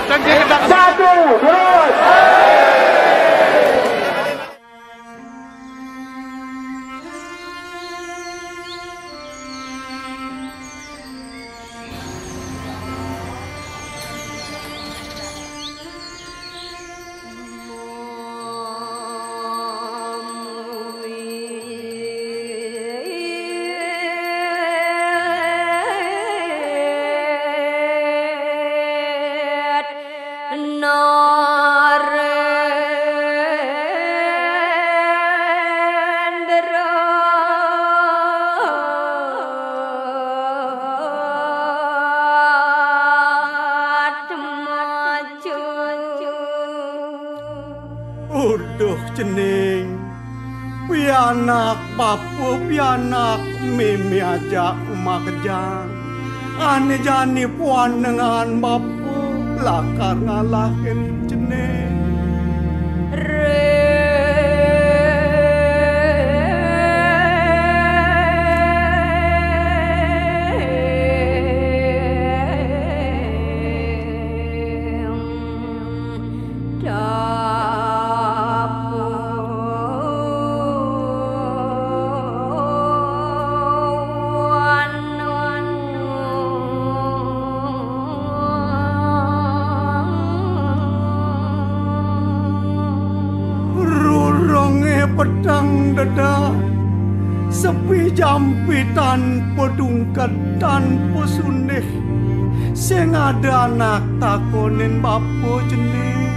Satu, dua. Uduh cening pianak papu pianak mimi aja makejang ane jani puan dengan bapu lakar ngalahin cening pedang dada sepi jampi tanpa dungkat tanpa sunih sing ada anak takonin bapo jenis